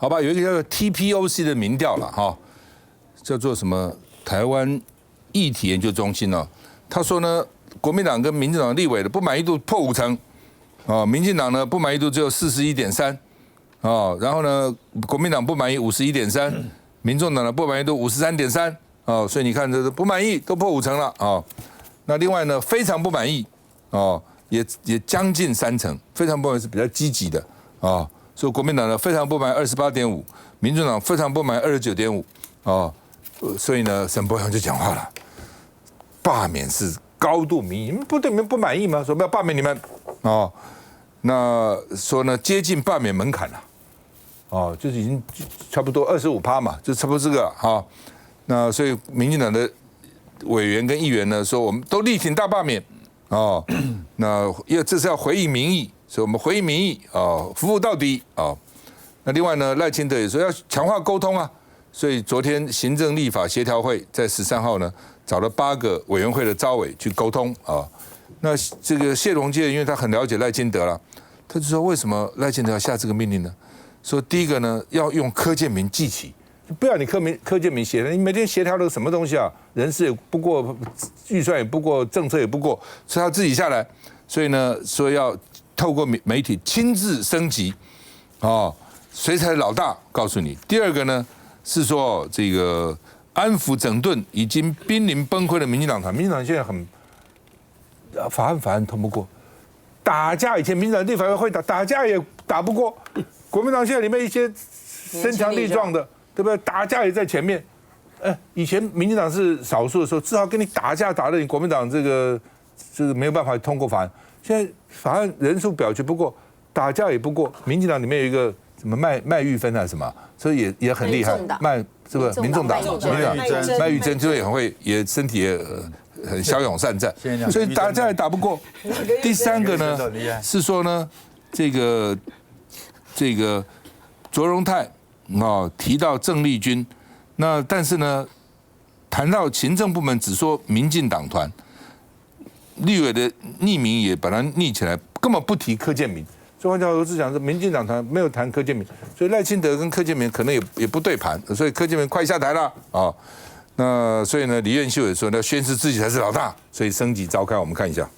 好吧，有一个叫做 TPOC 的民调了哈，叫做什么台湾议题研究中心哦，他说呢，国民党跟民进党立委的不满意度破50%，哦，民进党呢不满意度只有41.3%，哦，然后呢，国民党不满意51.3%，民众党的不满意度53.3%，哦，所以你看这不满意都破50%了哦。那另外呢，非常不满意，哦，也将近30%，非常不满意是比较积极的哦。所以国民党呢非常不满28.5%，民主党非常不满29.5%，哦，所以呢，沈伯洋就讲话了，罢免是高度民意，你们不对你们不满意吗？说不要罢免你们，哦，那说呢接近罢免门槛了，哦，就是已经差不多25%嘛，就差不多这个哈，哦。那所以民进党的委员跟议员呢说，我们都力挺大罢免，哦，那因为这是要回应民意。所以我们回应民意啊，服务到底啊。那另外呢，赖清德也说要强化沟通啊。所以昨天行政立法协调会在13号呢，找了8个委员会的召委去沟通啊。那这个谢龙介因为他很了解赖清德了，他就说为什么赖清德要下这个命令呢？说第一个呢，要用柯建铭记起，不要你柯建铭协调，你每天协调的什么东西啊？人事也不过，预算也不过，政策也不过，所以他自己下来。所以呢，说要透过媒体亲自升级，哦，谁才是老大？告诉你。第二个呢是说这个安抚整顿已经濒临崩溃的民进党团，民进党现在很法案通不过，打架以前民进党立法会打架也打不过，国民党现在里面一些身强力壮的，对不对？打架也在前面。以前民进党是少数的时候，至少跟你打架打得你国民党这个没有办法通过法案。现在法案人数表决不过，打架也不过，民进党里面有一个什么麦玉芬还是什么，所以也很厉害。是不是民众党？麦玉珍就也很会，也身体也很骁勇善战，所以打架也打不过。第三个呢是说呢，这个卓荣泰提到郑丽君，那但是呢谈到行政部门只说民进党团。立委的匿名也把它匿起来，根本不提柯建铭。所以换句话说是讲，是民进党团没有谈柯建铭，所以赖清德跟柯建铭可能也不对盘，所以柯建铭快下台了啊。那所以呢，李彦秀也说要宣示自己才是老大，所以升级召开，我们看一下。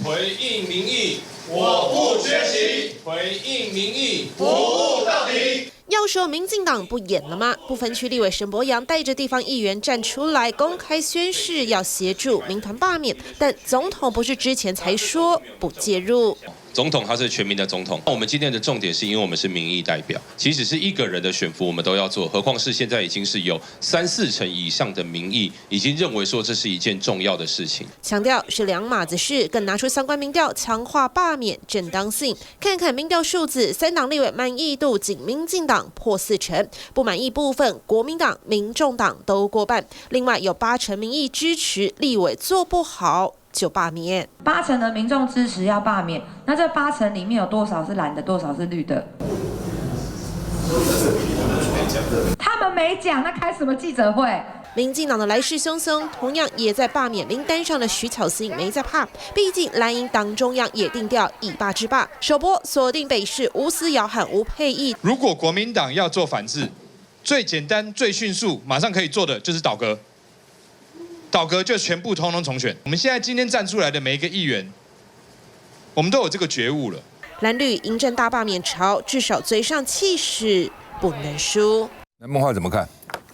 回应民意，我不缺席；回应民意，服务到底。要说民进党不演了吗？不分区立委沈伯洋带着地方议员站出来公开宣誓要协助民团罢免，但总统不是之前才说不介入。总统他是全民的总统，我们今天的重点是因为我们是民意代表，即使是一个人的选服我们都要做，何况是现在已经是有3-4成以上的民意已经认为说这是一件重要的事情，强调是两码子事，更拿出相关民调强化罢免正当性。看看民调数字，3党立委满意度仅民进党破4成，不满意部分国民党、民众党都过半，另外有8成民意支持立委做不好就罢免，8成的民众支持要罢免，那这8成里面有多少是蓝的，多少是绿的？他们没讲，那开什么记者会？民进党的来势汹汹，同样也在罢免名单上的徐巧芯没在怕，毕竟蓝营党中央也定调以罢制罢。首播锁定北市吴思瑶和吴沛忆。如果国民党要做反制，最简单、最迅速、马上可以做的就是倒戈。倒戈就全部通通重选。我们现在今天站出来的每一个议员，我们都有这个觉悟了。蓝绿迎战大罢免潮，至少嘴上气势不能输。那梦话怎么看？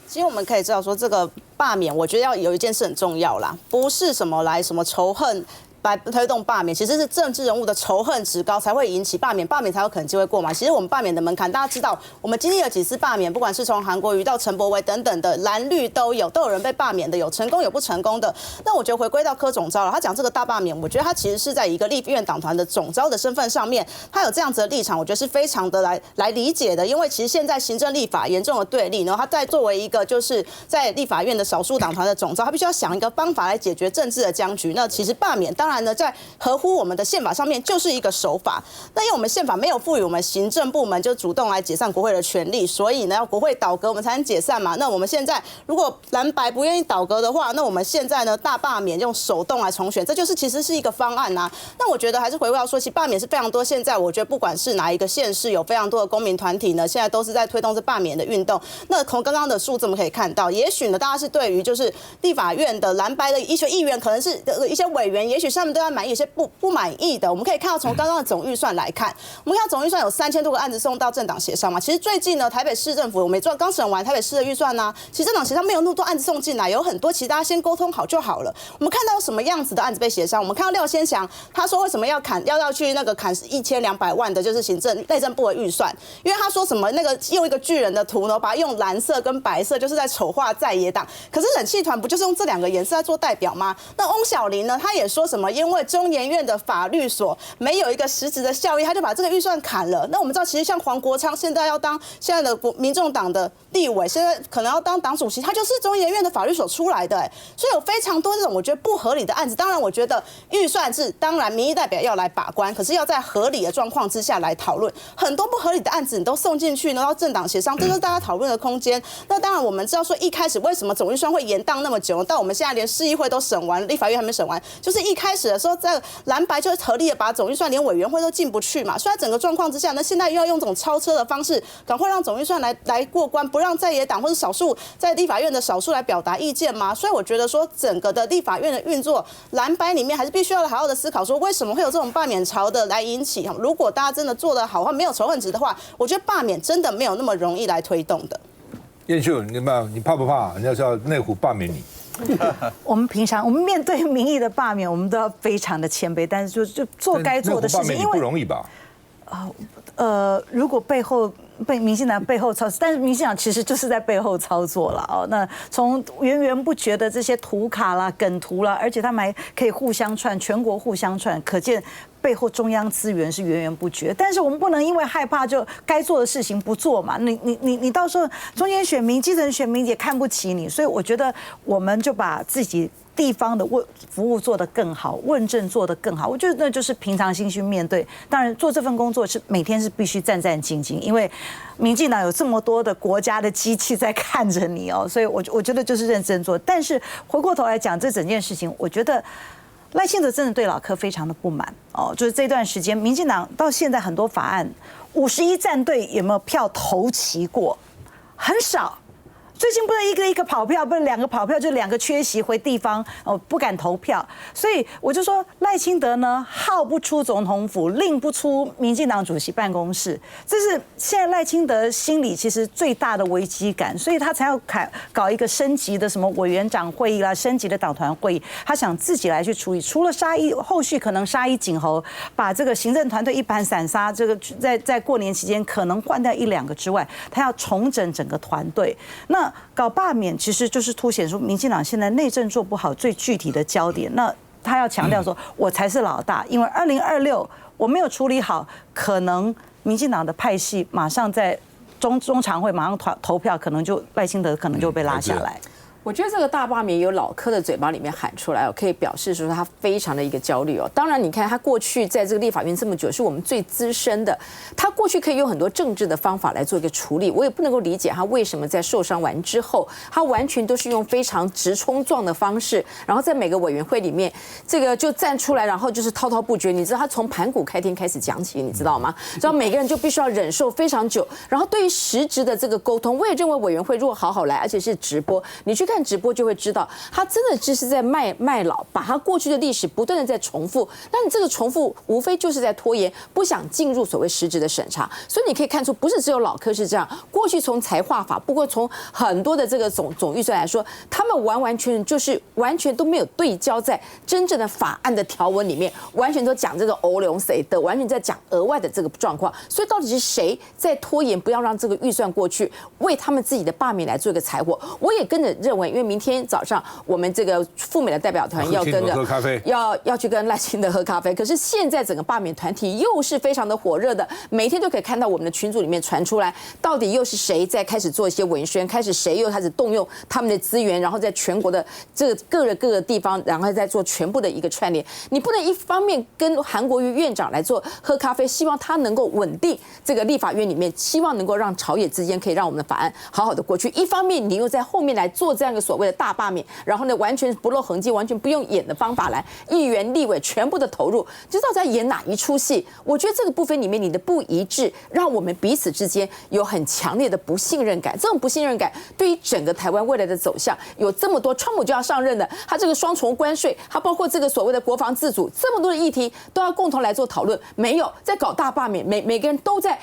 其实我们可以知道说，这个罢免，我觉得要有一件事很重要啦，不是什么仇恨。来推动罢免，其实是政治人物的仇恨值高才会引起罢免，罢免才有可能机会过嘛。其实我们罢免的门槛，大家知道，我们经历了几次罢免，不管是从韩国瑜到陈柏惟等等的蓝绿都有人被罢免的，有成功有不成功的。那我觉得回归到柯总召了，他讲这个大罢免，我觉得他其实是在一个立院党团的总召的身份上面，他有这样子的立场，我觉得是非常的来理解的。因为其实现在行政立法严重的对立，然后他在作为一个就是在立法院的少数党团的总召，他必须要想一个方法来解决政治的僵局。那其实罢免当然。案呢，在合乎我们的宪法上面就是一个守法。那因为我们宪法没有赋予我们行政部门就主动来解散国会的权利，所以呢，要国会倒阁我们才能解散嘛。那我们现在如果蓝白不愿意倒阁的话，那我们现在呢大罢免用手动来重选，这就是其实是一个方案啊。那我觉得还是回过来说，其实罢免是非常多。现在我觉得不管是哪一个县市，有非常多的公民团体呢，现在都是在推动这罢免的运动。那从刚刚的数字我们可以看到，也许呢，大家是对于就是立法院的蓝白的一些议员，可能是一些委员，也许他们对他满意，有些不满意的。我们可以看到从刚刚的总预算来看，我们看到总预算有3000多个案子送到政党协商嘛。其实最近呢，台北市政府我们刚审完台北市的预算呢，其实政党协商没有那么多案子送进来，有很多其实大家先沟通好就好了。我们看到什么样子的案子被协商？我们看到廖先祥他说为什么要去那个砍1200万的，就是内政部的预算，因为他说什么那个用一个巨人的图呢，把它用蓝色跟白色，就是在丑化在野党。可是冷气团不就是用这2个颜色在做代表吗？那翁小玲呢，他也说什么，因为中研院的法律所没有一个实质的效益，他就把这个预算砍了。那我们知道，其实像黄国昌现在要当现在的民众党的立委，现在可能要当党主席，他就是中研院的法律所出来的，所以有非常多这种我觉得不合理的案子。当然，我觉得预算是当然民意代表要来把关，可是要在合理的状况之下来讨论。很多不合理的案子你都送进去，然后政党协商，这就是大家讨论的空间。那当然，我们知道说一开始为什么总预算会延宕那么久，到我们现在连市议会都审完，立法院还没审完，就是一开始的时候在蓝白就合力的把总预算连委员会都进不去嘛。所以在整个状况之下，那现在又要用这种超车的方式，赶快让总预算来过关，不让在野党或者少数在立法院的少数来表达意见嘛。所以我觉得说整个的立法院的运作，蓝白里面还是必须要好好的思考说为什么会有这种罢免潮的来引起。如果大家真的做得好，或没有仇恨值的话，我觉得罢免真的没有那么容易来推动的。燕秀，你怕不怕人家说内湖罢免你？我们平常面对民意的罢免，我们都要非常的谦卑，但是就做该做的事情，因为不容易吧？如果被民进党背后操作，但是民进党其实就是在背后操作了哦。那从源源不绝的这些图卡啦、梗图啦，而且他们还可以互相串，全国互相串，可见背后中央资源是源源不绝。但是我们不能因为害怕就该做的事情不做嘛。你到时候中间选民、基层选民也看不起你，所以我觉得我们就把自己地方的服务做得更好，问政做得更好，我觉得那就是平常心去面对。当然，做这份工作是每天是必须战战兢兢，因为民进党有这么多的国家的机器在看着你哦，所以我觉得就是认真做。但是回过头来讲，这整件事情，我觉得赖清德真的对老柯非常的不满哦，就是这段时间，民进党到现在很多法案，51战队有没有票投齐过？很少。最近不是一个跑票，不是2个跑票，就2个缺席回地方哦，不敢投票。所以我就说赖清德呢，号不出总统府，令不出民进党主席办公室，这是现在赖清德心里其实最大的危机感，所以他才要搞一个升级的什么委员长会议啦，升级的党团会议，他想自己来去处理。除了后续可能杀一儆猴，把这个行政团队一盘散沙，这个在过年期间可能换掉1、2个之外，他要重整整个团队。那搞罢免其实就是凸显出民进党现在内政做不好最具体的焦点。那他要强调说，我才是老大，因为2026我没有处理好，可能民进党的派系马上在中常会马上投票，可能就赖清德可能就被拉下来。我觉得这个大罢免由老柯的嘴巴里面喊出来哦，可以表示说他非常的一个焦虑哦。当然，你看他过去在这个立法院这么久，是我们最资深的，他过去可以用很多政治的方法来做一个处理。我也不能够理解他为什么在受伤完之后，他完全都是用非常直冲撞的方式，然后在每个委员会里面，这个就站出来，然后就是滔滔不绝。你知道他从盘古开天开始讲起，你知道吗？然后每个人就必须要忍受非常久。然后对于实质的这个沟通，我也认为委员会如果好好来，而且是直播，你去看直播就会知道，他真的就是在卖老，把他过去的历史不断的在重复。那你这个重复，无非就是在拖延，不想进入所谓实质的审查。所以你可以看出，不是只有老柯是这样。过去从财划法，不过从很多的这个总预算来说，他们完全都没有对焦在真正的法案的条文里面，完全都讲这个欧龙谁的，完全在讲额外的这个状况。所以到底是谁在拖延，不要让这个预算过去，为他们自己的罢免来做一个柴火？我也跟着认认为，因为明天早上我们这个赴美的代表团要跟着喝咖啡，要去跟赖清德喝咖啡。可是现在整个罢免团体又是非常的火热的，每天都可以看到我们的群组里面传出来，到底又是谁在开始做一些文宣，谁又开始动用他们的资源，然后在全国的这个各个地方，然后再做全部的一个串联。你不能一方面跟韩国瑜院长来做喝咖啡，希望他能够稳定这个立法院里面，希望能够让朝野之间可以让我们的法案好好的过去。一方面你又在后面来做这样一个所谓的大罢免，然后呢完全不露痕迹，完全不用演的方法来，议员立委全部的投入，就知道在演哪一出戏。我觉得这个部分里面你的不一致，让我们彼此之间有很强烈的不信任感。这种不信任感对于整个台湾未来的走向，有这么多川普就要上任的，他这个双重关税，他包括这个所谓的国防自主，这么多的议题都要共同来做讨论。没有在搞大罢免，每个人都在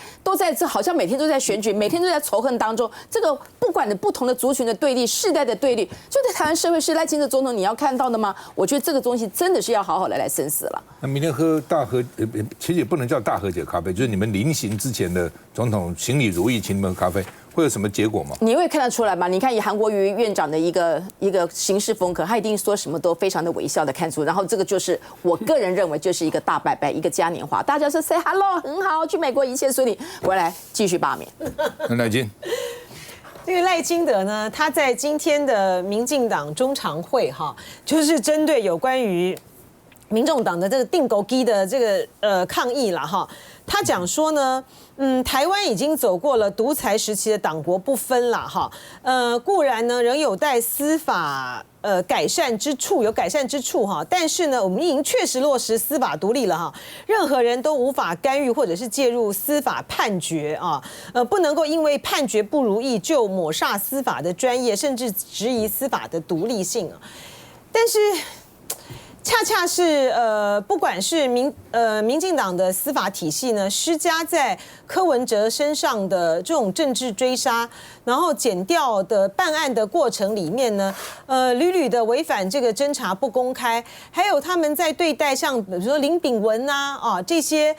这好像每天都在选举，每天都在仇恨当中。这个不管的不同的族群的对立、世代的对立，就在台湾社会是赖清德总统你要看到的吗？我觉得这个东西真的是要好好的来深思了。那明天喝大和，其实也不能叫大和解咖啡，就是你们临行之前的总统行礼如意，请你们喝咖啡，会有什么结果吗？你会看得出来吗？你看以韩国瑜院长的一个行事风格，他一定说什么都非常的微笑的看出，然后这个就是我个人认为就是一个大拜拜，一个嘉年华，大家说 say hello 很好，去美国一切顺利，回来继续罢免。赖清。这个赖清德呢，他在今天的民进党中常会就是针对有关于民众党的这个定狗机的这个抗议了他讲说呢，台湾已经走过了独裁时期的党国不分了固然呢仍有待司法改善之处，但是呢，我们已经确实落实司法独立了任何人都无法干预或者是介入司法判决不能够因为判决不如意就抹煞司法的专业，甚至质疑司法的独立性但是恰恰是不管是民进党的司法体系呢，施加在柯文哲身上的这种政治追杀，然后检调的办案的过程里面呢，屡屡的违反这个侦查不公开，还有他们在对待像比如说林炳文这些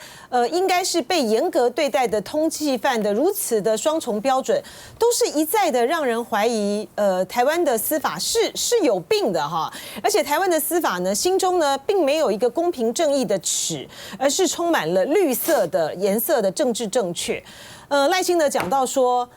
应该是被严格对待的通缉犯的如此的双重标准，都是一再的让人怀疑台湾的司法是有病的而且台湾的司法呢心中呢并没有一个公平正义的尺，而是充满了绿色的颜色的政治正确。赖清德讲到说，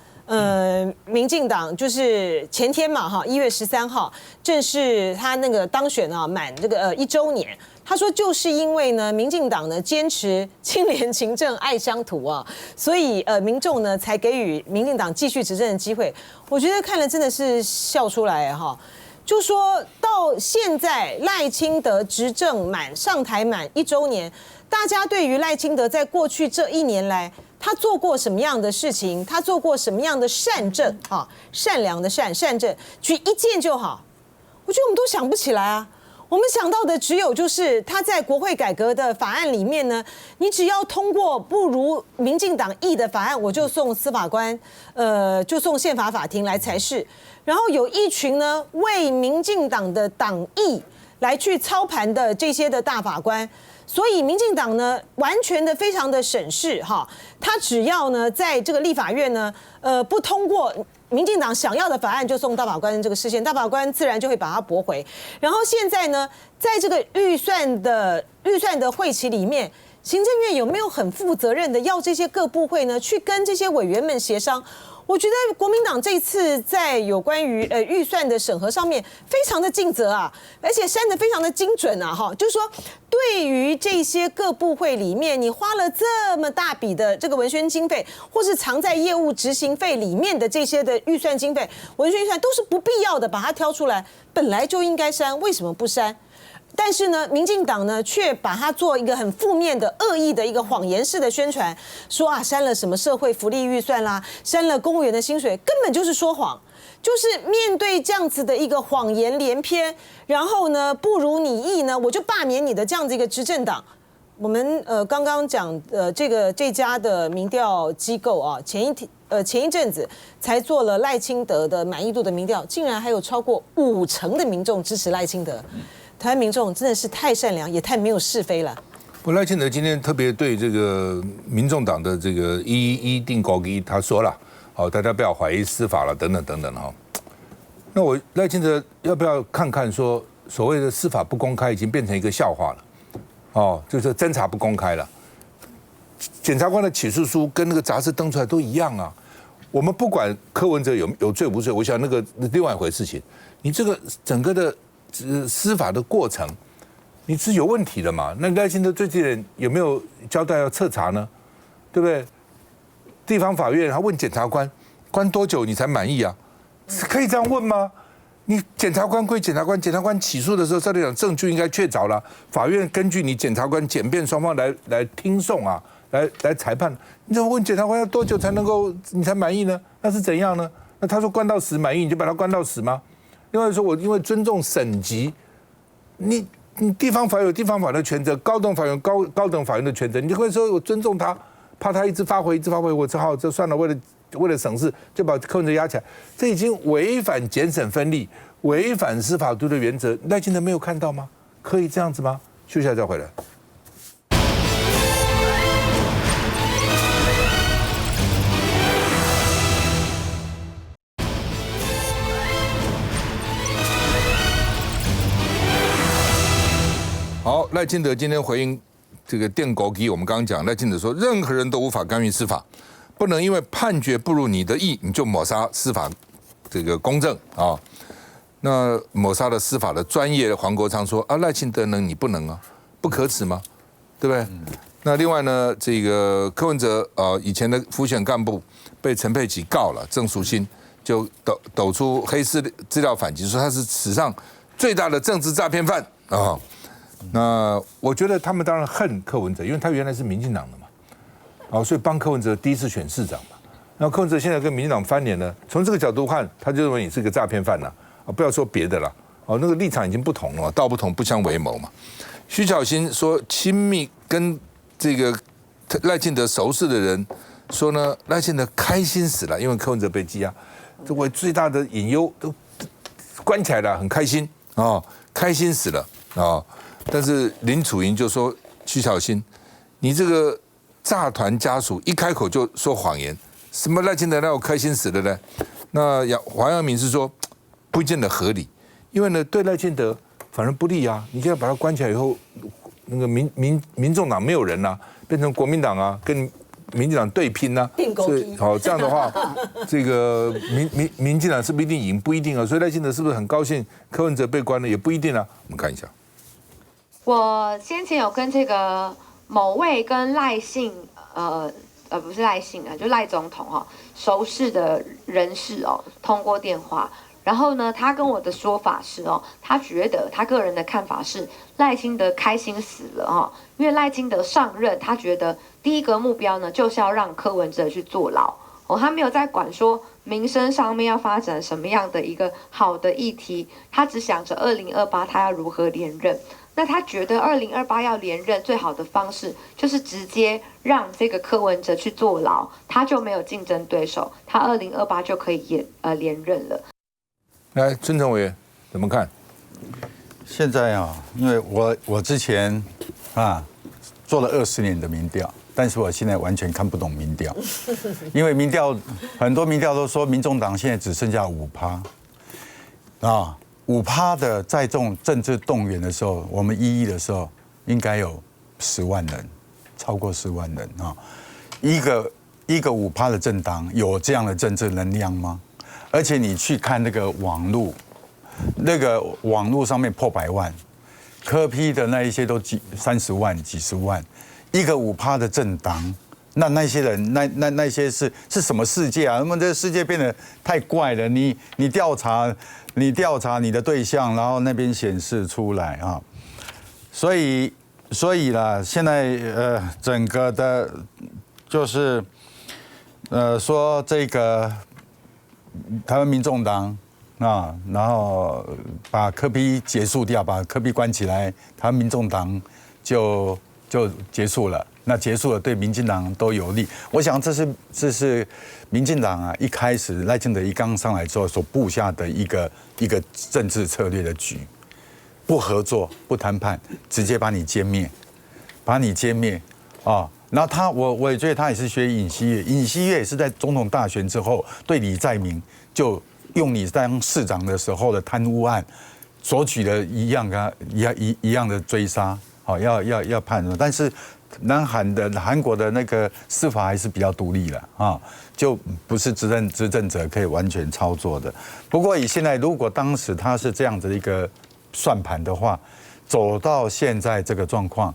民进党就是前天嘛1月13号，正是他那个当选满这个1周年。他说，就是因为呢，民进党呢坚持清廉勤政爱乡土所以民众呢才给予民进党继续执政的机会。我觉得看了真的是笑出来就说到现在赖清德执政上台满1周年，大家对于赖清德在过去这1年来他做过什么样的事情，他做过什么样的善政善良的善政，举一件就好。我觉得我们都想不起来我们想到的只有就是他在国会改革的法案里面呢，你只要通过不如民进党意的法案，我就送司法官，就送宪法法庭来裁示。然后有一群呢为民进党的党意来去操盘的这些的大法官，所以民进党呢完全的非常的审视他只要呢在这个立法院呢不通过民进党想要的法案，就送大法官这个视线，大法官自然就会把它驳回。然后现在呢，在这个预算的会期里面，行政院有没有很负责任的要这些各部会呢去跟这些委员们协商？我觉得国民党这一次在有关于预算的审核上面非常的尽责而且删得非常的精准就是说对于这些各部会里面你花了这么大笔的这个文宣经费，或是藏在业务执行费里面的这些的预算经费，文宣预算都是不必要的，把它挑出来，本来就应该删，为什么不删？但是呢，民进党呢却把它做一个很负面的、恶意的一个谎言式的宣传，说删了什么社会福利预算啦，删了公务员的薪水，根本就是说谎。就是面对这样子的一个谎言连篇，然后呢不如你意呢，我就罢免你的这样子一个执政党。我们刚刚讲这家的民调机构前一阵子才做了赖清德的满意度的民调，竟然还有超过50%的民众支持赖清德。台湾民众真的是太善良，也太没有是非了。赖清德今天特别对这个民众党的这个111定高机，他说了，大家不要怀疑司法了，等等等等那我赖清德要不要看看说所谓的司法不公开已经变成一个笑话了？哦，就是侦查不公开了。检察官的起诉书跟那个杂志登出来都一样啊。我们不管柯文哲有罪无罪，我想那个另外一回事情。你这个整个的司法的过程，你是有问题的嘛？那赖清德最近有没有交代要彻查呢？对不对？地方法院他问检察官，关多久你才满意啊？可以这样问吗？你检察官归检察官，检察官起诉的时候，照理讲证据应该确凿了，法院根据你检察官检辩双方来听讼啊，来裁判。你怎么问检察官要多久才能够你才满意呢？那是怎样呢？那他说关到死满意，你就把他关到死吗？另外说，我因为尊重省级，你地方法有地方法的权责，高等法院高等法院的权责，你就会说我尊重他，怕他一直发挥，我只好这算了，为了省事就把柯文哲压起来，这已经违反检审分立，违反司法独立的原则。赖清德没有看到吗？可以这样子吗？休息一下再回来。好，赖清德今天回应这个电狗机，我们刚刚讲，赖清德说，任何人都无法干预司法，不能因为判决不如你的意，你就抹杀司法这个公正啊。那抹杀了司法的专业，黄国昌说啊，赖清德能，你不能啊，不可耻吗？对不对？那另外呢，这个柯文哲以前的辅选干部被陈佩琪告了，郑淑馨就抖出黑资料反击，说他是史上最大的政治诈骗犯啊。那我觉得他们当然恨柯文哲，因为他原来是民进党的嘛，所以帮柯文哲第一次选市长嘛。那柯文哲现在跟民进党翻脸了，从这个角度看，他就认为你是个诈骗犯了不要说别的了那个立场已经不同了，道不同不相为谋嘛。徐巧芯说，亲密跟这个赖清德熟识的人说呢，赖清德开心死了，因为柯文哲被羁押，这为最大的隐忧都关起来了，很开心开心死了但是林楚莹就说，徐巧芯，你这个诈团家属一开口就说谎言，什么赖清德让我开心死了呢？那黄阳明是说不见得合理，因为呢对赖清德反而不利啊。你现在把他关起来以后，那个民众党没有人变成国民党跟民进党对拼所以这样的话，这个民进党是不是一定赢？不一定所以赖清德是不是很高兴柯文哲被关了？也不一定我们看一下。我先前有跟这个某位跟赖姓不是赖姓就赖总统熟识的人士通过电话，然后呢，他跟我的说法是他觉得他个人的看法是赖清德开心死了因为赖清德上任，他觉得第一个目标呢就是要让柯文哲去坐牢他没有在管说民生上面要发展什么样的一个好的议题，他只想着2028他要如何连任。那他觉得2028要连任最好的方式就是直接让这个柯文哲去坐牢，他就没有竞争对手，他2028就可以连任了。来，孙成委怎么看？现在因为我之前做了20年的民调，但是我现在完全看不懂民调，因为很多民调都说民众党现在只剩下5%5%的在这种政治动员的时候，我们1亿的时候应该有10万人，超过10万人一个5%的政党有这样的政治能量吗？而且你去看那个网络上面破100万，柯 P 的那一些都30万、几十万，一个5%的政党，那些人那些是什么世界啊？那么这个世界变得太怪了。你调查你的对象，然后那边显示出来所以啦，现在整个的，就是说这个台湾民众党然后把柯 P 结束掉，把柯 P 关起来，台湾民众党就结束了。那结束了，对民进党都有利。我想这是民进党一开始赖清德一刚上来之后所布下的一个政治策略的局，不合作、不谈判，直接把你歼灭然后我也觉得他也是学尹锡悦，尹锡悦也是在总统大选之后对李在明就用你当市长的时候的贪污案，索取的一样的追杀，好要判的。但是韩国的那个司法还是比较独立了啊，就不是执政者可以完全操作的。不过以现在如果当时他是这样子一个算盘的话，走到现在这个状况，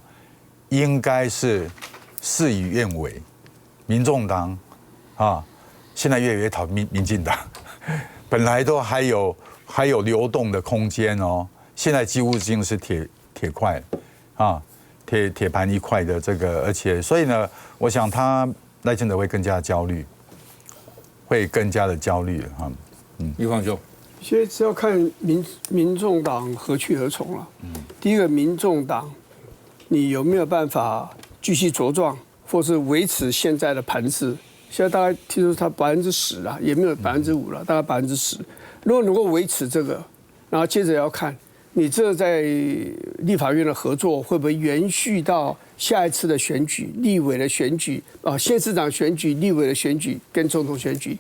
应该是事与愿违。民众党啊，现在越来越讨民进党，本来都还有流动的空间哦，现在几乎已经是铁块啊。铁盘一块的这个，而且所以呢，我想赖清德会更加焦虑，会更加的焦虑哈。玉芳兄，现在只要看民众党何去何从了。第一个，民众党你有没有办法继续茁壮，或是维持现在的盘势？现在大概听说它10%啦，也没有5%了，大概10%。如果能够维持这个，然后接着要看。你这在立法院的合作会不会延续到下一次的选举、立委的选举县市长选举、立委的选举跟总统选举？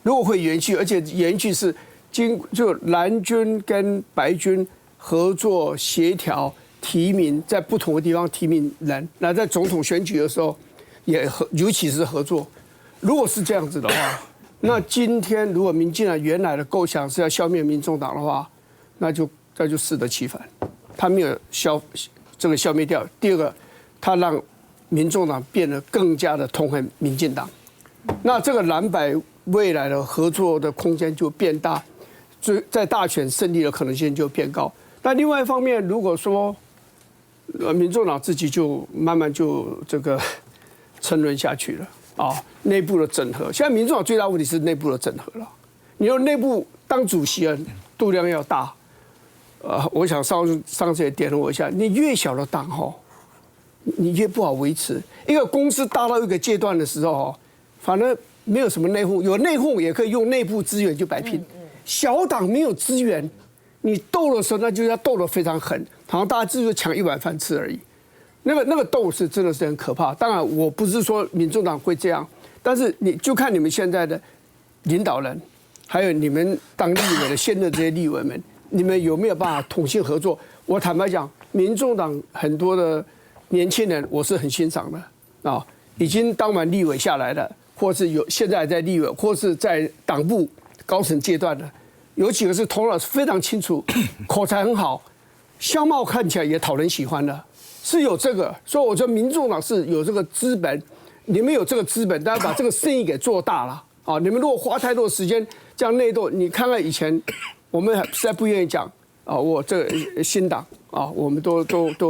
如果会延续，而且延续是就蓝军跟白军合作协调提名，在不同的地方提名人，那在总统选举的时候尤其是合作。如果是这样子的话，那今天如果民进党原来的构想是要消灭民众党的话，那就适得其反，他没有消灭掉。第二个，他让民众党变得更加的痛恨民进党，那这个蓝白未来的合作的空间就变大，在大选胜利的可能性就变高。但另外一方面，如果说民众党自己就慢慢就这个沉沦下去了内部的整合，现在民众党最大问题是内部的整合了。你要内部当主席人度量要大。我想上次也点了我一下，你越小的党你越不好维持。一个公司大到一个阶段的时候反正没有什么内讧，有内讧也可以用内部资源去摆平。小党没有资源，你斗的时候那就要斗得非常狠，好像大家就是抢1碗饭吃而已。那个斗是真的是很可怕。当然我不是说民众党会这样，但是你就看你们现在的领导人，还有你们当立委的现任这些立委们。你们有没有办法统性合作？我坦白讲，民众党很多的年轻人，我是很欣赏的已经当完立委下来的，或是现在还在立委，或是在党部高层阶段的，有几个是头脑非常清楚，口才很好，相貌看起来也讨人喜欢的，是有这个。所以我觉得民众党是有这个资本，你们有这个资本，大家把这个生意给做大了你们如果花太多时间这样内斗，你看看以前。我们实在不愿意讲我这个新党我们都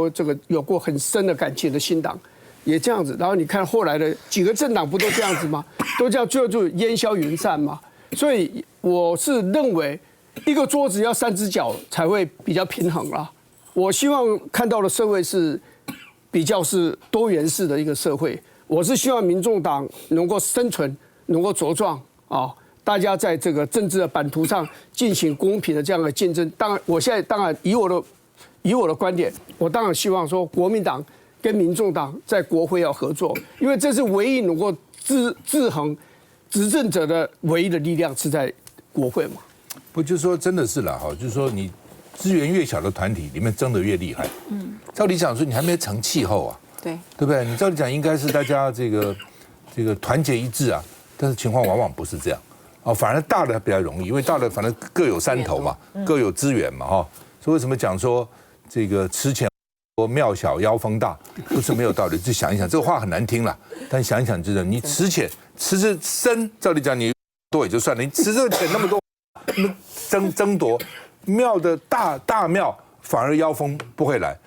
这个有过很深的感情的新党，也这样子。然后你看后来的几个政党不都这样子吗？都这样，最后就烟消云散嘛。所以我是认为，一个桌子要3只脚才会比较平衡啦。我希望看到的社会是比较是多元式的一个社会。我是希望民众党能够生存，能够茁壮大家在这个政治的版图上进行公平的这样的竞争。当然，我现在当然以我的观点，我当然希望说国民党跟民众党在国会要合作，因为这是唯一能够制衡执政者的唯一的力量是在国会嘛。不就是说真的是了就是说你资源越小的团体里面争得越厉害。照理讲说你还没成气候对不对？你照理讲应该是大家这个团结一致但是情况往往不是这样。反而大的比较容易，因为大的反正各有山头嘛，各有资源嘛所以为什么讲说这个吃钱庙小妖风大，不是没有道理。就想一想，这个话很难听了，但想一想知道，你吃钱吃这深，照理讲你多也就算了，你吃这个钱那么多，争夺庙的大庙，反而妖风不会来，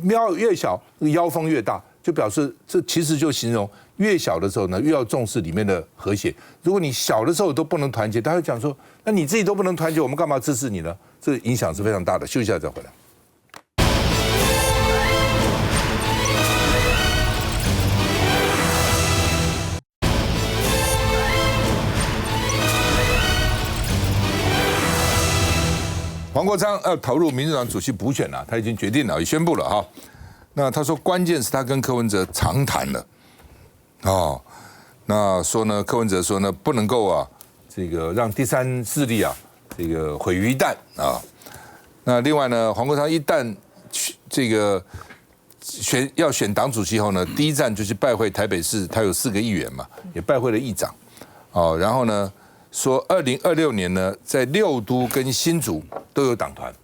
庙越小妖风越大，就表示这其实就形容。越小的时候呢，越要重视里面的和谐。如果你小的时候都不能团结，他会讲说，那你自己都不能团结，我们干嘛支持你呢？这影响是非常大的。休息一下再回来。黄国昌要投入民进党主席补选了，他已经决定了，也宣布了那他说，关键是他跟柯文哲长谈了。那说呢，柯文哲说呢，不能够这个让第三势力这个毁于一旦啊。那另外呢，黄国昌一旦这个要选党主席后呢，第一站就去拜会台北市，他有4个议员嘛，也拜会了议长，哦，然后呢说2026年呢，在6都跟新竹都有党团，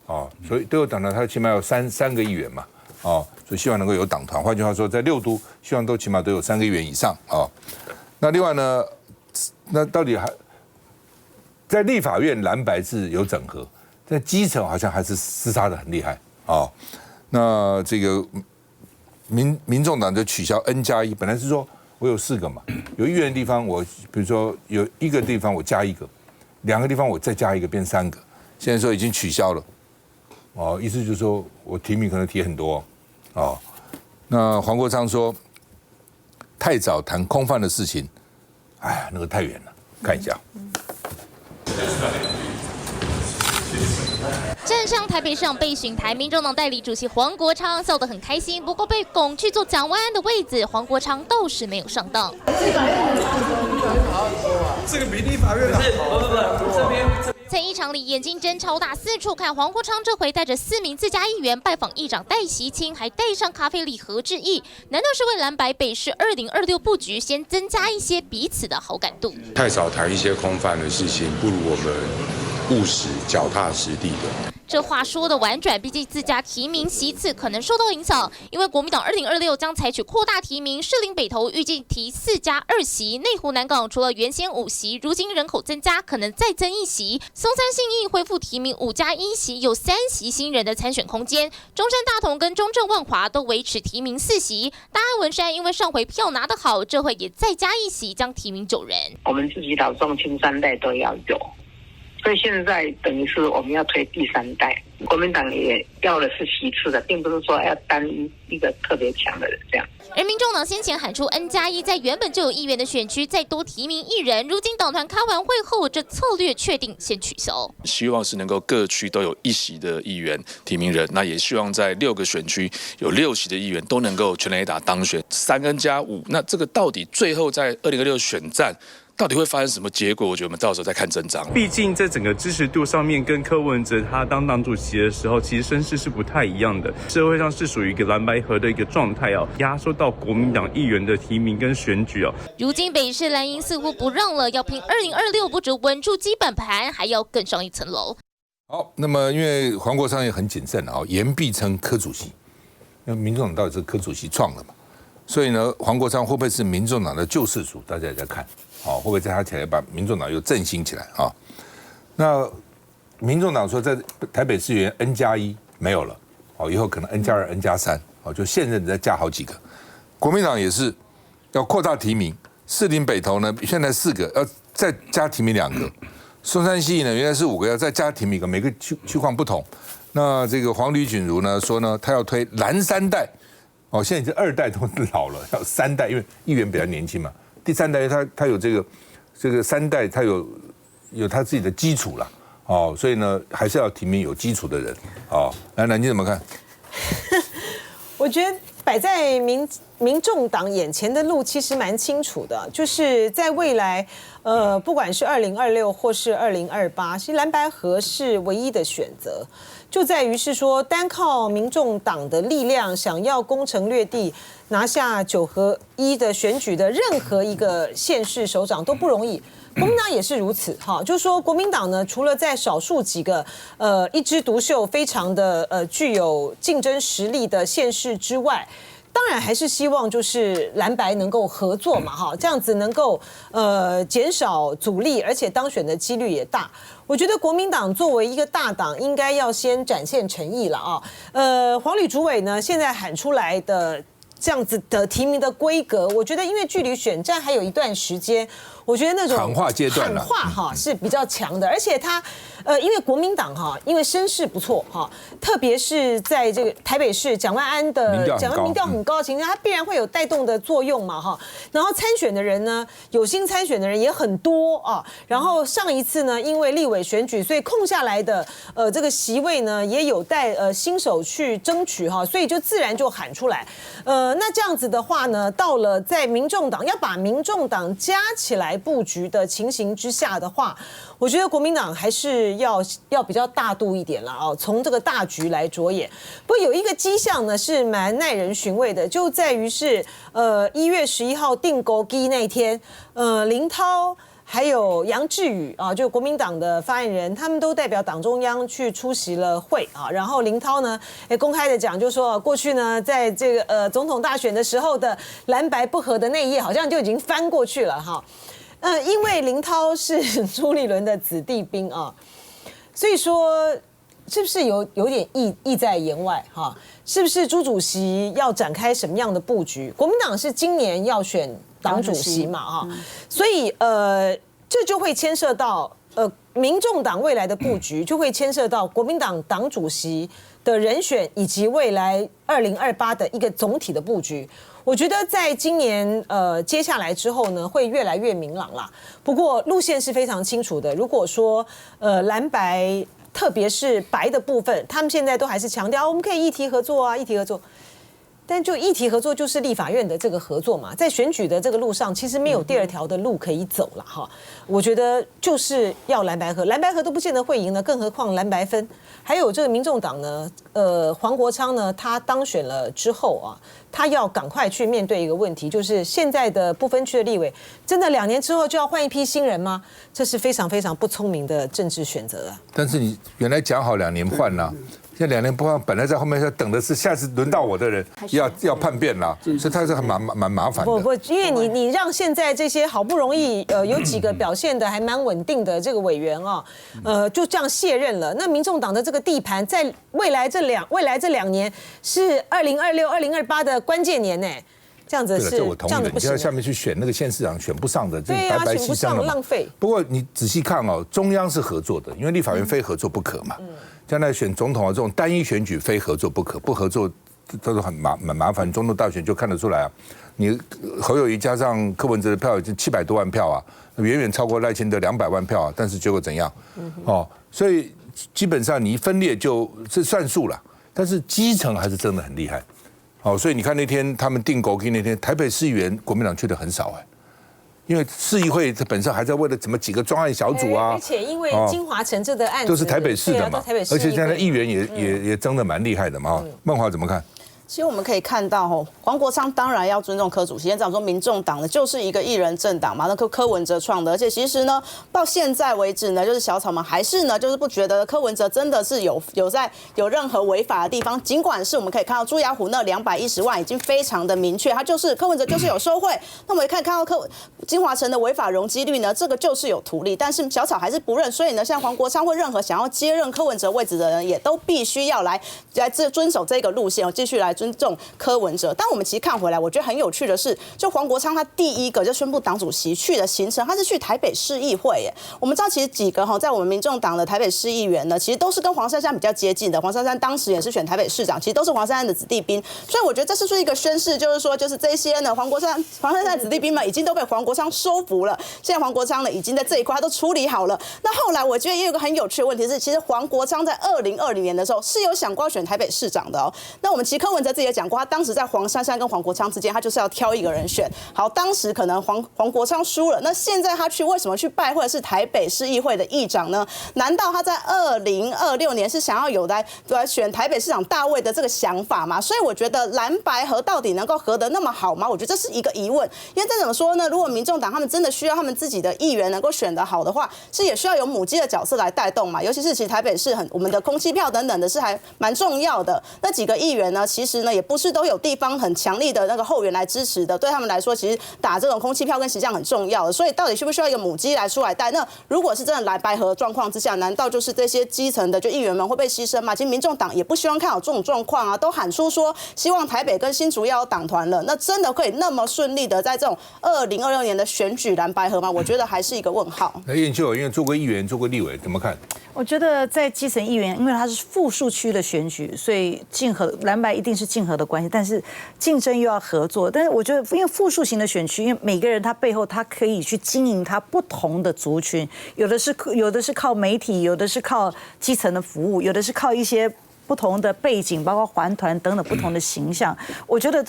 哦，所以都有党团，他起码有三个议员嘛，哦，所以希望能够有党团。换句话说，在6都希望都起码都有3个议员以上，哦。那另外呢，那到底还在立法院蓝白制有整合，在基层好像还是厮杀的很厉害，哦。那这个民众党就取消 N+1，本来是说我有4个嘛，有议员的地方我比如说有1个地方我加1个，2个地方我再加1个变3个，现在说已经取消了，哦，意思就是说我提名可能提很多，哦，那黄国昌说太早谈空泛的事情，哎呀，那个太远了，看一下。站上台北市长备询台，民众党代理主席黄国昌笑得很开心，不过被拱去做蒋万安的位子，黄国昌倒是没有上当。这个比立法院好。在议场里眼睛真超大，四处看。黄国昌这回带着4名自家议员拜访议长戴习清，还带上咖啡礼盒致意，难道是为蓝白北市2026布局先增加一些彼此的好感度？太少谈一些空泛的事情，不如我们务实、脚踏实地的。这话说的婉转，毕竟自家提名席次可能受到影响，因为国民党2026将采取扩大提名，士林北投预计提4+2席，内湖南港除了原先5席，如今人口增加，可能再增1席。松山信义恢复提名5+1席，有3席新人的参选空间。中山大同跟中正万华都维持提名4席。大安文山因为上回票拿得好，这回也再加1席，将提名9人。我们自己老中青3代都要有。所以现在等于是我们要推第3代，国民党也要的是其次的，并不是说要单一个特别强的人这样。而民众党先前喊出 N+1，在原本就有议员的选区再多提名1人，如今党团开完会后，这策略确定先取消。希望是能够各区都有1席的议员提名人，那也希望在6个选区有6席的议员都能够全垒打当选，3N+5，那这个到底最后在2026选战到底会发生什么结果？我觉得我们到时候再看真章。毕竟在整个支持度上面，跟柯文哲他当党主席的时候，其实声势是不太一样的。社会上是属于一个蓝白合的一个状态哦，压缩到国民党议员的提名跟选举哦。如今北市蓝营似乎不让了，要拼2026，不止稳住基本盘，还要更上一层楼。好，那么因为黄国昌也很谨慎啊，言必称柯主席，因为民众党到底是柯主席创的嘛，所以呢，黄国昌会不会是民众党的救世主？大家也在看。哦，会不会再他起来把民众党又振兴起来啊？那民众党说在台北市议员 N+1没有了，哦，以后可能 N+2、N+3，哦，就现任再加好几个。国民党也是要扩大提名，士林北投呢现在4个，要再加提名2个。松山西呢原来是5个，要再加提名1个，每个区况不同。那这个黄吕锦如呢说呢，他要推蓝3代，哦，现在这2代都老了，要3代，因为议员比较年轻嘛。第3代他有这个3代，他有他自己的基础了，哦，所以呢还是要提名有基础的人，哦，来，你怎么看？我觉得摆在民众党眼前的路其实蛮清楚的，就是在未来，不管是2026或是2028，其实蓝白合是唯一的选择。就在于是说，单靠民众党的力量，想要攻城略地，拿下9合1的选举的任何一个县市首长都不容易。国民党也是如此，哈，就是说国民党呢，除了在少数几个一枝独秀、非常的具有竞争实力的县市之外，当然还是希望就是蓝白能够合作嘛，哈，这样子能够减少阻力，而且当选的几率也大。我觉得国民党作为一个大党，应该要先展现诚意了啊。黄吕主委呢，现在喊出来的这样子的提名的规格，我觉得因为距离选战还有一段时间，我觉得那种喊话阶段，喊话哈是比较强的，而且他因为国民党哈，因为声势不错哈，特别是在这个台北市蒋万安的民调很高的情况下，它必然会有带动的作用嘛哈。然后参选的人呢，有心参选的人也很多啊。然后上一次呢，因为立委选举，所以空下来的这个席位呢，也有待新手去争取哈，所以就自然就喊出来。那这样子的话呢，到了在民众党要把民众党加起来布局的情形之下的话，我觉得国民党还是要比较大度一点了哦，从这个大局来着眼。不过有一个迹象呢是蛮耐人寻味的，就在于是1月11号定勾机那天，林涛还有杨志宇啊，就国民党的发言人，他们都代表党中央去出席了会啊。然后林涛呢，也公开的讲，就说过去呢，在这个总统大选的时候的蓝白不合的那一页，好像就已经翻过去了哈。因为林涛是朱立伦的子弟兵啊，所以说是不是有点意在言外哈？是不是朱主席要展开什么样的布局？国民党是今年要选党主席嘛哈，所以这就会牵涉到民众党未来的布局，就会牵涉到国民党党主席的人选以及未来2028的一个总体的布局。我觉得在今年接下来之后呢，会越来越明朗啦。不过路线是非常清楚的。如果说蓝白，特别是白的部分，他们现在都还是强调我们可以议题合作啊，议题合作。但就议题合作就是立法院的这个合作嘛，在选举的这个路上，其实没有第二条的路可以走了哈。我觉得就是要蓝白合，蓝白合都不见得会赢呢，更何况蓝白分。还有这个民众党呢，黄国昌呢，他当选了之后啊，他要赶快去面对一个问题，就是现在的不分区的立委，真的2年之后就要换一批新人吗？这是非常非常不聪明的政治选择啊。但是你原来讲好2年换啦。现在2年不换，本来在后面等的是下次轮到我的人要叛变啦，所以他是蛮麻烦的。不，因为你让现在这些好不容易有几个表现的还蛮稳定的这个委员啊，就这样卸任了。那民众党的这个地盘，在未来这2年是2026、2028的关键年呢。这样子是这样子不行。你要下面去选那个县市长选不上的，对啊，白选不上浪费。不过你仔细看哦，中央是合作的，因为立法院非合作不可嘛。将来选总统啊，这种单一选举非合作不可，不合作都是很麻烦。总统大选就看得出来啊，你侯友宜加上柯文哲的票已经700多万票啊，远远超过赖清德200万票啊，但是结果怎样？哦，所以基本上你一分裂就是算数了，但是基层还是真的很厉害。哦，所以你看那天他们定国那天，台北市议员国民党去的很少哎。因为市议会它本身还在为了怎么几个专案小组啊，而且因为金华城这个案子都是台北市的嘛，而且现在议员也争得蛮厉害的嘛。孟华怎么看？其实我们可以看到，黄国昌当然要尊重柯主席。现在讲说，民众党呢就是一个一人政党嘛，那柯文哲创的，而且其实呢，到现在为止呢，就是小草们还是呢，就是不觉得柯文哲真的是有任何违法的地方。尽管是我们可以看到朱雅虎那210万已经非常的明确，他就是柯文哲就是有收贿。那我们看到金华城的违法容积率呢，这个就是有图利，但是小草还是不认。所以呢，像黄国昌或任何想要接任柯文哲位置的人，也都必须要来遵守这个路线，继续来尊重柯文哲。但我们其实看回来，我觉得很有趣的是，就黄国昌他第一个就宣布党主席去的行程，他是去台北市议会耶。我们知道其实几个在我们民众党的台北市议员呢，其实都是跟黄珊珊比较接近的。黄珊珊当时也是选台北市长，其实都是黄珊珊的子弟兵。所以我觉得这是一个宣示，就是说，就是这些呢黄珊珊的子弟兵们已经都被黄国昌收服了。现在黄国昌呢已经在这一块都处理好了。那后来我觉得也有个很有趣的问题是，其实黄国昌在2020年的时候是有想过要选台北市长的哦。那我们其实柯文哲自己也讲过，他当时在黄珊珊跟黄国昌之间，他就是要挑一个人选。好，当时可能黄国昌输了，那现在他为什么去拜会的是台北市议会的议长呢？难道他在2026年是想要有来选台北市长大位的这个想法吗？所以我觉得蓝白合到底能够合得那么好吗？我觉得这是一个疑问。因为再怎么说呢，如果民众党他们真的需要他们自己的议员能够选得好的话，是也需要有母鸡的角色来带动嘛。尤其是其实台北市我们的空气票等等的是还蛮重要的。那几个议员呢，其实呢也不是都有地方很强力的那个后援来支持的，对他们来说，其实打这种空气票跟形象很重要的。所以到底需不需要一个母鸡来出来带？那如果是真的蓝白合状况之下，难道就是这些基层的就议员们会被牺牲吗？其实民众党也不希望看到这种状况啊，都喊出说希望台北跟新竹要有党团了。那真的可以那么顺利的在这种2026年的选举蓝白合吗？我觉得还是一个问号。那燕秀因为做过议员、做过立委，怎么看？我觉得在基层议员，因为它是复数区的选举，所以蓝白一定是竞合的关系，但是竞争又要合作。但是我觉得，因为复数型的选区，因为每个人他背后他可以去经营他不同的族群，有的是靠媒体，有的是靠基层的服务，有的是靠一些不同的背景，包括环团等等不同的形象，我觉得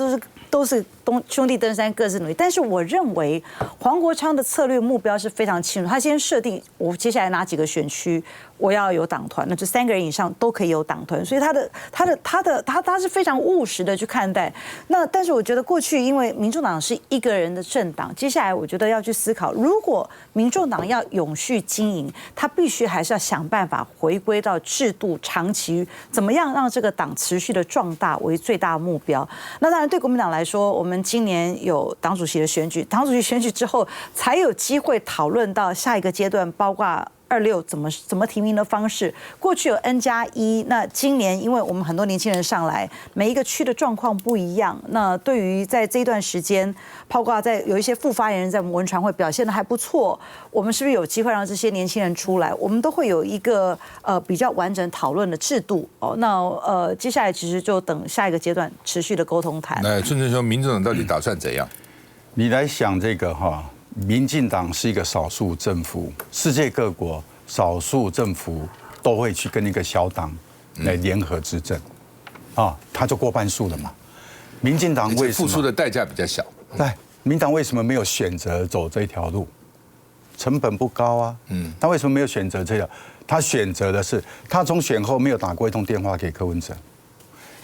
都是兄弟登山各自努力。但是我认为黄国昌的策略目标是非常清楚，他先设定我接下来哪几个选区我要有党团，那就3个人以上都可以有党团，所以他是非常务实的去看待。那但是我觉得过去因为民众党是一个人的政党，接下来我觉得要去思考，如果民众党要永续经营，他必须还是要想办法回归到制度，长期怎么样让这个党持续的壮大为最大目标。那当然对国民党来说，我们今年有党主席的选举，党主席选举之后才有机会讨论到下一个阶段，包括26怎么提名的方式。过去有 N+1， 那今年因为我们很多年轻人上来，每一个区的状况不一样，那对于在这一段时间，包括在有一些副发言人在我们文传会表现的还不错，我们是不是有机会让这些年轻人出来？我们都会有一个比较完整讨论的制度哦。那接下来其实就等下一个阶段持续的沟通谈。那春正兄，民众党到底打算怎样？你来想这个哈。民进党是一个少数政府，世界各国少数政府都会去跟一个小党来联合执政，他就过半数了嘛。民进党为什么付出的代价比较小？对，民党为什么没有选择走这条路？成本不高啊。他为什么没有选择这条？他选择的是，他从选后没有打过一通电话给柯文哲，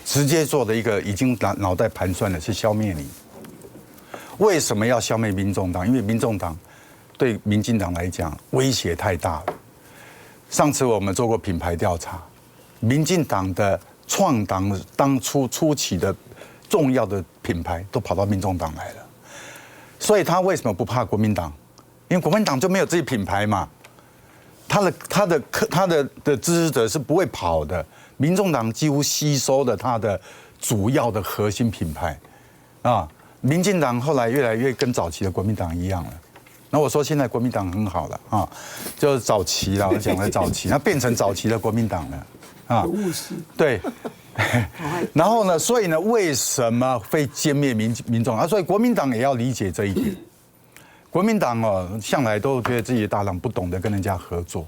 直接做的一个已经脑袋盘算的是消灭你。为什么要消灭民众党？因为民众党对民进党来讲威胁太大了。上次我们做过品牌调查，民进党的创党当初初期的重要的品牌都跑到民众党来了，所以他为什么不怕国民党？因为国民党就没有这些品牌嘛，他的支持者是不会跑的。民众党几乎吸收了他的主要的核心品牌啊。民进党后来越来越跟早期的国民党一样了。那我说现在国民党很好了啊，就是早期了，我讲的早期，那变成早期的国民党了啊。对。然后呢，所以呢，为什么会歼灭民众啊？所以国民党也要理解这一点。国民党向来都觉得自己的大党不懂得跟人家合作。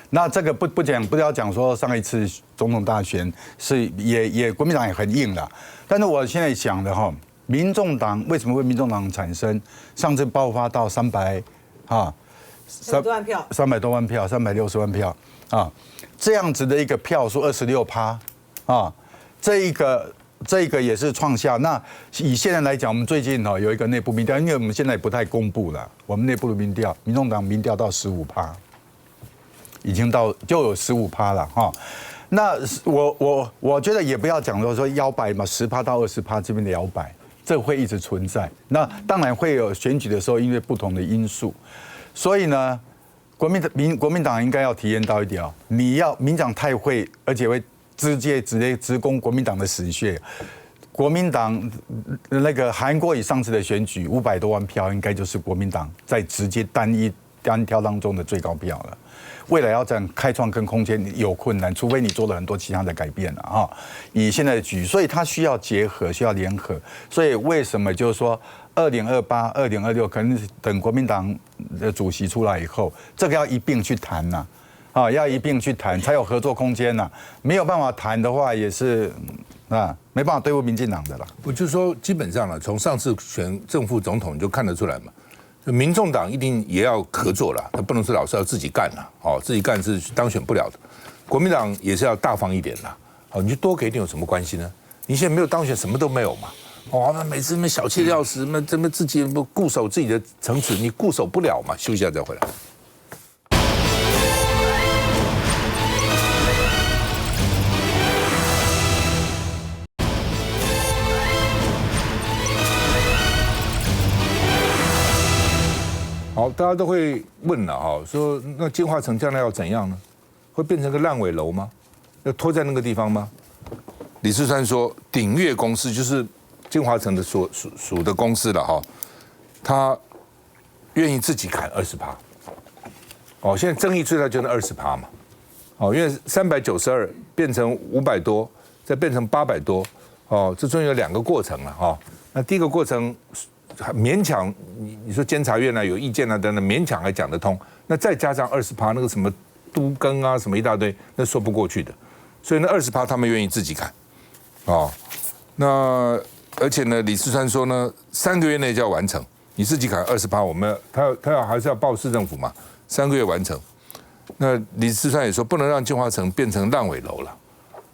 那这个不要讲说上一次总统大选是也国民党也很硬了，但是我现在想的哈。民众党为什么会民众党产生？上次爆发到300多万票，300多万票，360万票啊，这样子的一个票数26%啊，这一个也是创下。那以现在来讲，我们最近有一个内部民调，因为我们现在不太公布了，我们内部的民调，民众党民调到15%，已经就有15%了哈。那我觉得也不要讲说摇摆嘛，10%到20%这边的摇摆。这会一直存在，那当然会有选举的时候，因为不同的因素，所以呢，国民党应该要体验到一点民党太会，而且会直接直攻国民党的死穴。国民党那个韩国瑜上次的选举500多万票，应该就是国民党在直接单挑当中的最高票了。未来要这样开创跟空间有困难，除非你做了很多其他的改变了啊。以现在的局，所以它需要结合，需要联合。所以为什么就是说2028、2026可能等国民党的主席出来以后，这个要一并去谈呐，要一并去谈才有合作空间呐。没有办法谈的话，也是没办法对付民进党的啦。我就说基本上了，从上次选正副总统你就看得出来嘛。民众党一定也要合作了，他不能是老是要自己干了，自己干是当选不了的。国民党也是要大方一点啦，你就多给一点有什么关系呢？你现在没有当选，什么都没有嘛，那每次小气的要死，自己不固守自己的层次，你固守不了嘛。休息一下再回来。好，大家都会问了说那金华城将来要怎样呢？会变成个烂尾楼吗？要拖在那个地方吗？李世川说，鼎越公司就是金华城的属的公司了他愿意自己砍20%。现在争议最大就是20%嘛。因为392变成500多，再变成800多，这中间有2个过程了那第一个过程。勉强你说监察院有意见等等，勉强还讲得通。那再加上20%那个什么都更什么一大堆，那说不过去的。所以那20%他们愿意自己砍，哦，那而且呢，李四川说呢，3个月内就要完成，你自己砍20%，我们他要还是要报市政府嘛，3个月完成。那李四川也说，不能让金华城变成烂尾楼了，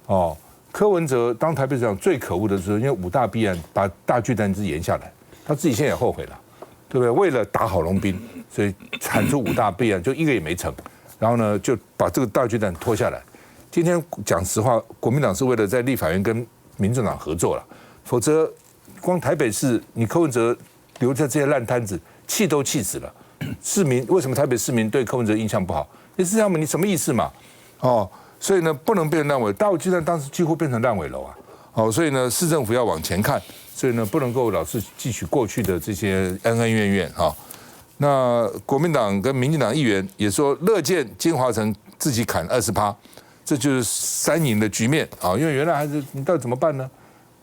哦。柯文哲当台北市长最可恶的是，因为5大弊案把大巨蛋延下来，他自己现在也后悔了，对不对？为了打郝龙斌，所以喊出5大弊案，就一个也没成，然后呢就把这个大巨蛋拖下来。今天讲实话，国民党是为了在立法院跟民众党合作了，否则光台北市你柯文哲留下这些烂摊子，气都气死了。市民为什么台北市民对柯文哲印象不好？你是这样吗？你什么意思嘛？哦。所以呢，不能变成烂尾。大武巨蛋当时几乎变成烂尾楼啊，哦，所以呢，市政府要往前看，所以呢，不能够老是汲取过去的这些恩恩怨怨啊。那国民党跟民进党议员也说，乐见金华城自己砍20%，这就是3赢的局面啊。因为原来还是你到底怎么办呢？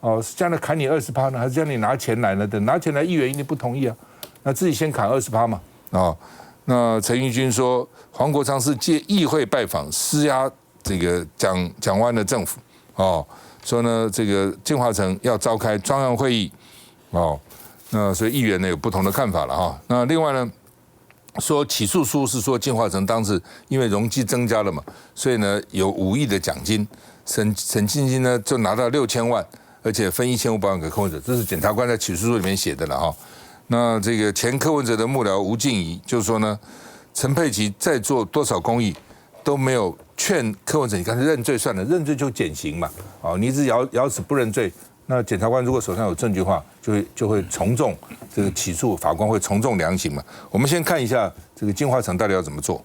哦，是将来砍你20%呢，还是叫你拿钱来呢？等拿钱来，议员一定不同意啊。那自己先砍20%嘛，啊。那陈玉君说，黄国昌是借议会拜访施压。这个蒋万的政府哦，说呢，这个金华城要召开专案会议哦，那所以议员呢有不同的看法了哈。那另外呢，说起诉书是说金华城当时因为容积增加了嘛，所以呢有5亿的奖金，沈庆金呢就拿到6000万，而且分1500万给柯文哲，这是检察官在起诉书里面写的了哈。那这个前柯文哲的幕僚吴静怡就是说呢，陈佩琪在做多少公益都没有。劝柯文哲，你干脆认罪算了，认罪就减刑嘛。哦，你一直咬死不认罪，那检察官如果手上有证据的话，就会从重这个起诉，法官会从重量刑嘛。我们先看一下这个金华城到底要怎么做，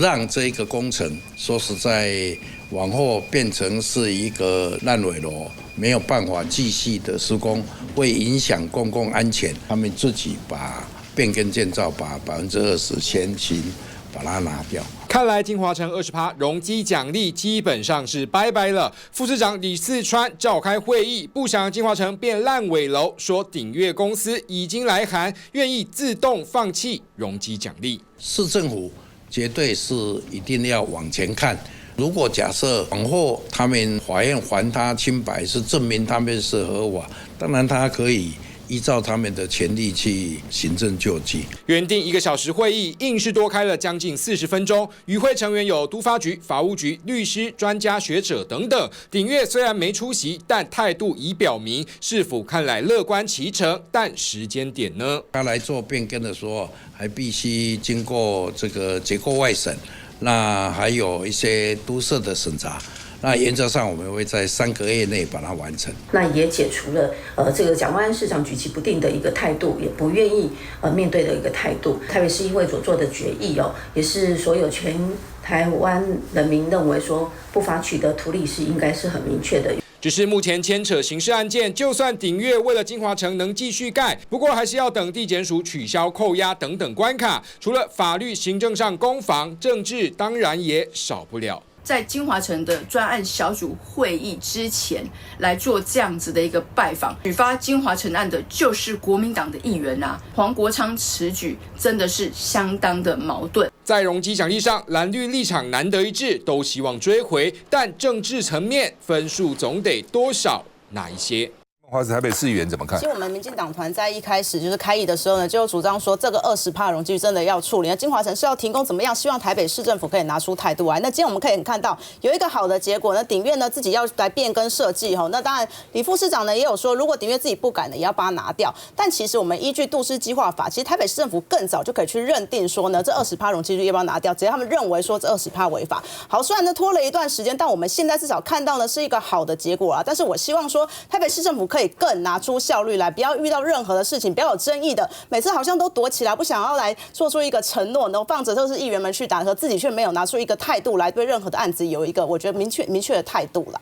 让这个工程说实在往后变成是一个烂尾楼，没有办法继续的施工，会影响公共安全。他们自己把变更建造把20%先行把它拿掉。看来金华城20%容积奖励基本上是拜拜了。副市长李四川召开会议，不想金华城变烂尾楼，说鼎越公司已经来函，愿意自动放弃容积奖励。市政府绝对是一定要往前看。如果假设往后他们法院还他清白，是证明他们是合法，当然他可以依照他们的权利去行政救济。原定1个小时会议，硬是多开了将近40分钟。与会成员有都发局、法务局、律师、专家学者等等。鼎越虽然没出席，但态度已表明，市府看来乐观其成，但时间点呢？他来做变更的时候，还必须经过这个结构外审，那还有一些都市的审查。那原则上我们会在3个月内把它完成。那也解除了这个蒋万安市长举棋不定的一个态度，也不愿意面对的一个态度。台北市议会所做的决议也是所有全台湾人民认为说不法取得图利是应该是很明确的。只是目前牵扯刑事案件，就算鼎越为了金华城能继续盖，不过还是要等地检署取消扣押等等关卡。除了法律、行政上攻防，政治当然也少不了。在金华城的专案小组会议之前来做这样子的一个拜访，举发金华城案的就是国民党的议员啊，黄国昌此举真的是相当的矛盾。在容积奖励上，蓝绿立场难得一致，都希望追回，但政治层面分数总得多少哪一些？花子台北市议员怎么看？其实我们民进党团在一开始就是开议的时候呢，就主张说这个20%容积真的要处理。那金华城是要停工怎么样？希望台北市政府可以拿出态度来。那今天我们可以看到有一个好的结果呢，鼎越呢自己要来变更设计哈。那当然李副市长呢也有说，如果鼎越自己不改呢，也要把它拿掉。但其实我们依据都市计划法，其实台北市政府更早就可以去认定说呢，这20%容积率要不要拿掉？只要他们认为说这20%违法。好，虽然呢拖了一段时间，但我们现在至少看到呢是一个好的结果啊。但是我希望说台北市政府可以更拿出效率来，不要遇到任何的事情，不要有争议的，每次好像都躲起来，不想要来做出一个承诺，然后放着都是议员们去打，和自己却没有拿出一个态度来对任何的案子有一个我觉得明确的态度啦。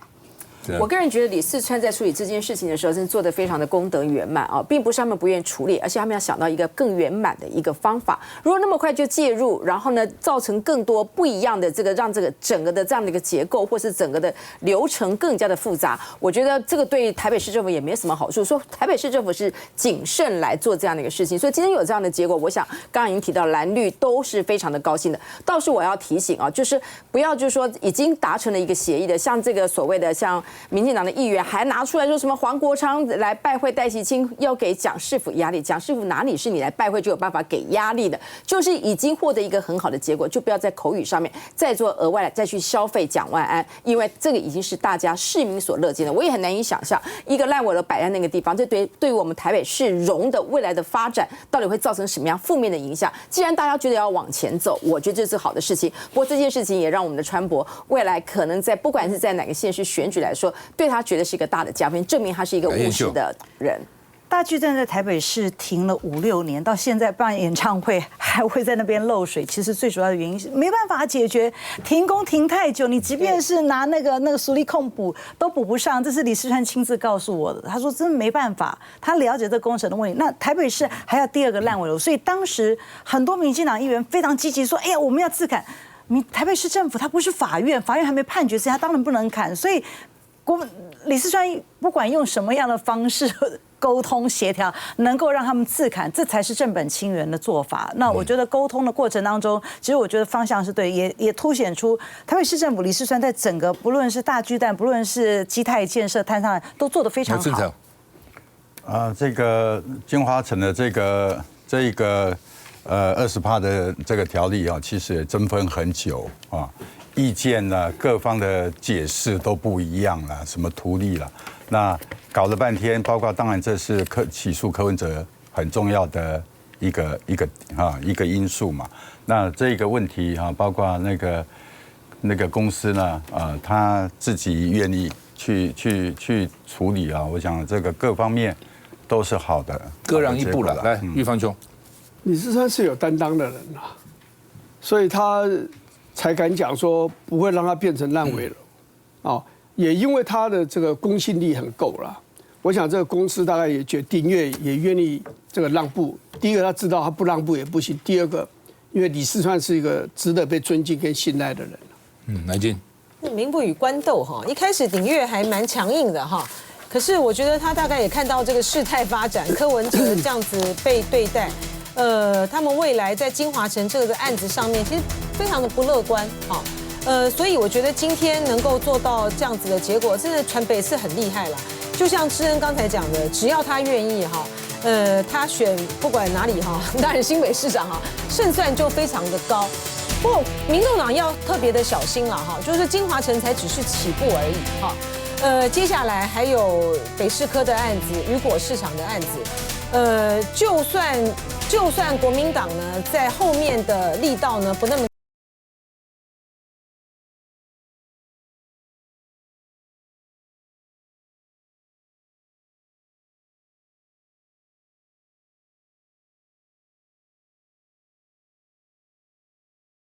我个人觉得李四川在处理这件事情的时候，真的做得非常的公德圆满啊，并不是他们不愿意处理，而且他们要想到一个更圆满的一个方法。如果那么快就介入，然后呢，造成更多不一样的这个，让这个整个的这样的一个结构，或是整个的流程更加的复杂，我觉得这个对台北市政府也没什么好处。说台北市政府是谨慎来做这样的一个事情，所以今天有这样的结果，我想刚刚已经提到蓝绿都是非常的高兴的。倒是我要提醒啊，就是不要就是说已经达成了一个协议的，像这个所谓的像民进党的议员还拿出来说什么黄国昌来拜会戴琪卿要给蒋市府压力，蒋市府哪里是你来拜会就有办法给压力的？就是已经获得一个很好的结果，就不要在口语上面再做额外再去消费蒋万安，因为这个已经是大家市民所乐见的。我也很难以想象一个烂尾楼摆在那个地方，这对于我们台北市容的未来的发展到底会造成什么样负面的影响？既然大家觉得要往前走，我觉得这是好的事情。不过这件事情也让我们的川博未来可能在不管是在哪个县市选举来说，对他觉得是一个大的加分，证明他是一个务实的人。大巨蛋在台北市停了5、6年，到现在办演唱会还会在那边漏水。其实最主要的原因是没办法解决，停工停太久，你即便是拿那个苏力控补都补不上。这是李四川亲自告诉我的，他说真的没办法，他了解这工程的问题。那台北市还要第2个烂尾楼，所以当时很多民进党议员非常积极说：“哎呀，我们要自砍。”台北市政府它不是法院，法院还没判决之前，他当然不能砍。所以李四川不管用什么样的方式沟通协调，能够让他们自砍，这才是正本清源的做法。那我觉得沟通的过程当中，其实我觉得方向是对，也凸显出台北市政府李四川在整个不论是大巨蛋，不论是基泰建设、摊上都做得非常好。这个金华城的这个20%的这个条例啊，其实也争分很久啊，意见呢各方的解释都不一样了，什么图例了，那搞了半天，包括当然这是起诉柯文哲很重要的一个因素嘛。那这个问题哈，包括那个公司呢，他自己愿意去处理啊，我想这个各方面都是好的，各让一步了。来，玉芳兄，李四川是有担当的人啊，所以他才敢讲说不会让它变成烂尾楼啊。也因为他的这个公信力很够了，我想这个公司大概也顶越也愿意这个让步。第一个，他知道他不让步也不行；第二个，因为李四川是一个值得被尊敬跟信赖的人。来进。民不与官斗哈，一开始鼎越还蛮强硬的哈，可是我觉得他大概也看到这个事态发展，柯文哲这样子被对待，他们未来在金华城这个案子上面其实非常的不乐观哈。所以我觉得今天能够做到这样子的结果，真的传北是很厉害了。就像知恩刚才讲的，只要他愿意哈，他选不管哪里哈，当然新北市长哈，胜算就非常的高。不过民众党要特别的小心了哈，就是金华城才只是起步而已哈。接下来还有北市科的案子、雨果市场的案子，就算国民党呢在后面的力道呢不那么。